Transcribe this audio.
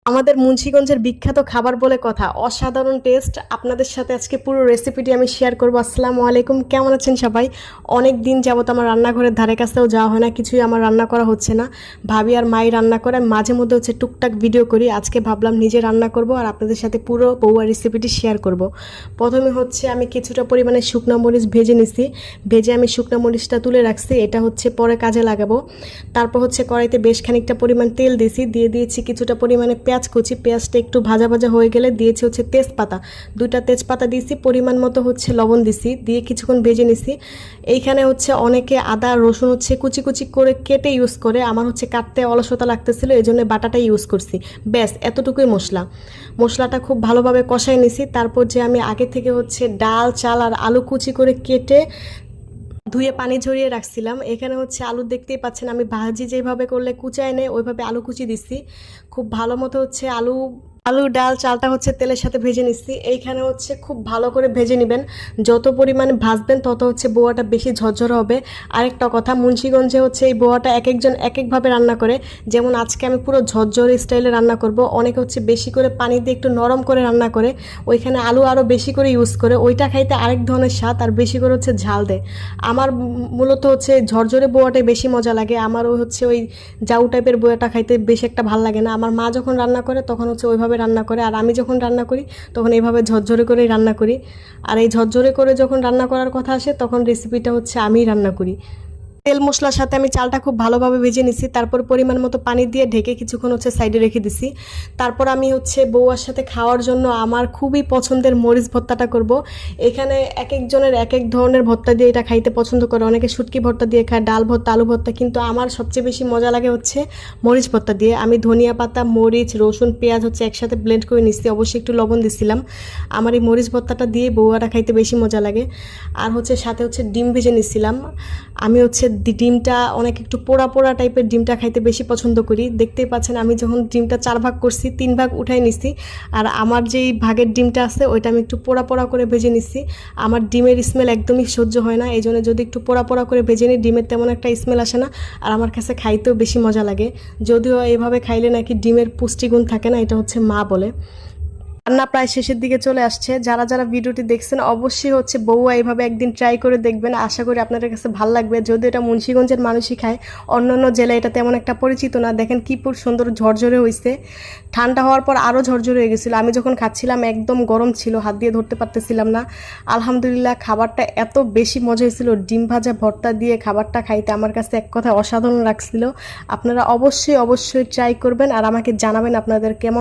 আমাদের মুন্সিগঞ্জের বিখ্যাত খাবার বলে কথা, অসাধারণ টেস্ট। আপনাদের সাথে আজকে পুরো রেসিপিটি আমি শেয়ার করবো। আসসালামু আলাইকুম, কেমন আছেন সবাই? অনেক দিন যাবত আমার রান্নাঘরের ধারে কাছেও যাওয়া হয় না, কিছুই আমার রান্না করা হচ্ছে না। ভাবি আর মাই রান্না করে, আমি মাঝে মধ্যে টুকটাক ভিডিও করি। আজকে ভাবলাম নিজে রান্না করব আর আপনাদের সাথে পুরো বউয়া রেসিপিটি শেয়ার করব। প্রথমে আমি কিছুটা পরিমাণে শুকনো মরিচ ভেজে নিছি। ভেজে আমি শুকনো মরিচটা তুলে রাখছি, এটা পরে কাজে লাগাবো। তারপর কড়াইতে বেশ খানিকটা পরিমাণ তেল দিয়ে দিয়েছি কিছুটা পরিমাণে পেঁয়াজ কুচি। পেঁয়াজটা একটু ভাজা ভাজা হয়ে গেলে দিয়েছি তেজপাতা, দুইটা তেজপাতা দিয়েছি, পরিমাণ মতো লবণ দিছি, দিয়ে কিছুক্ষণ ভেজে নিছি। এইখানে অনেকে আদা রসুন কুচি কুচি করে কেটে ইউজ করে, আমার কাটতে অলসতা লাগতেছিল, এই জন্য বাটাটাই ইউজ করছি। ব্যাস এতটুকুই মশলাটা খুব ভালোভাবে কষাই নিছি। তারপর আমি আগে থেকে ডাল চাল আর আলু কুচি করে কেটে ধুয়ে পানি ঝরিয়ে রাখছিলাম। এখানে আলু দেখতেই পাচ্ছেন, আমি ভাজি যেভাবে করলে কুচায় নেয় ওইভাবে আলু কুচি দিচ্ছি। খুব ভালো মতো আলু ডাল চালটা তেলের সাথে ভেজে নিচ্ছি। এইখানে খুব ভালো করে ভেজে নেবেন, যত পরিমাণে ভাজবেন তত বোয়াটা বেশি ঝরঝরে হবে। আরেকটা কথা, মুন্সিগঞ্জে এই বোয়াটা এক একজন এক একভাবে রান্না করে। যেমন আজকে আমি পুরো ঝরঝরে স্টাইলে রান্না করব। অনেকে বেশি করে পানি দিয়ে একটু নরম করে রান্না করে, ওইখানে আলু আরও বেশি করে ইউজ করে, ওইটা খাইতে আরেক ধরনের স্বাদ আর বেশি করে ঝাল দেয়। আমার মূলত ঝরঝরে বোয়াটাই বেশি মজা লাগে। আমার ওই জাউ টাইপের বোয়াটা খাইতে বেশি একটা ভালো লাগে না। আমার মা যখন রান্না করে তখন ওইভাবে রান্না করে, আর আমি যখন রান্না করি তখন এইভাবে ঝরঝরে করেই রান্না করি। আর এই ঝরঝরে করে যখন রান্না করার কথা আসে তখন রেসিপিটা আমিই রান্না করি। তেল মশলার সাথে আমি চালটা খুব ভালোভাবে ভেজে নিছি। তারপর পরিমাণ মতো পানি দিয়ে ঢেকে কিছুক্ষণ সাইডে রেখে দিছি। তারপর আমি বউয়ার সাথে খাওয়ার জন্য আমার খুবই পছন্দের মরিচ ভর্তাটা করব। এখানে এক একজনের এক এক ধরনের ভর্তা দিয়ে এটা খাইতে পছন্দ করে। অনেকে শুটকি ভর্তা দিয়ে খায়, ডাল ভর্তা, আলু ভর্তা, কিন্তু আমার সবচেয়ে বেশি মজা লাগে মরিচ ভর্তা দিয়ে। আমি ধনিয়া পাতা, মরিচ, রসুন, পেঁয়াজ একসাথে ব্লেন্ড করে নিচ্ছি, অবশ্যই একটু লবণ দিছিলাম। আমার এই মরিচ ভর্তাটা দিয়ে বউয়াটা খাইতে বেশি মজা লাগে। আর সাথে ডিম ভেজে নিছিলাম। আমি ডিমটা অনেক একটু পোড়া পোড়া টাইপের ডিমটা খাইতে বেশি পছন্দ করি। দেখতেই পাচ্ছেন আমি যখন ডিমটা 4 ভাগ করছি 3 ভাগ উঠাই নিছি, আর আমার যেই ভাগের ডিমটা আছে ওইটা আমি একটু পোড়া পোড়া করে ভেজে নিছি। আমার ডিমের স্মেল একদমই সহ্য হয় না, এই জন্য যদি একটু পোড়া পোড়া করে ভেজে নিই ডিমের তেমন একটা স্মেল আসে না, আর আমার কাছে খাইতেও বেশি মজা লাগে। যদিও এইভাবে খাইলে নাকি ডিমের পুষ্টিগুণ থাকে না, এটা মা বলে। রান্না প্রায় শেষের দিকে চলে আসছে। যারা যারা ভিডিওটি দেখছেন অবশ্যই বউয়া এইভাবে একদিন ট্রাই করে দেখবেন, আশা করি আপনাদের কাছে ভালো লাগবে। যদি এটা মুন্সিগঞ্জের মানুষই খায়, অন্যান্য জেলায় এটা তেমন একটা পরিচিত না। দেখেন কি সুন্দর ঝরঝরে হয়েছে। ঠান্ডা হওয়ার পর আরও ঝরঝরে হয়ে গেছিলো। আমি যখন খাচ্ছিলাম একদম গরম ছিল, হাত দিয়ে ধরতে পারতেছিলাম না। আলহামদুলিল্লাহ খাবারটা এত বেশি মজা হয়েছিল, ডিম ভাজা ভর্তা দিয়ে খাবারটা খাইতে আমার কাছে এক কথা অসাধারণ লাগছিল। আপনারা অবশ্যই ট্রাই করবেন আর আমাকে জানাবেন আপনাদের কেমন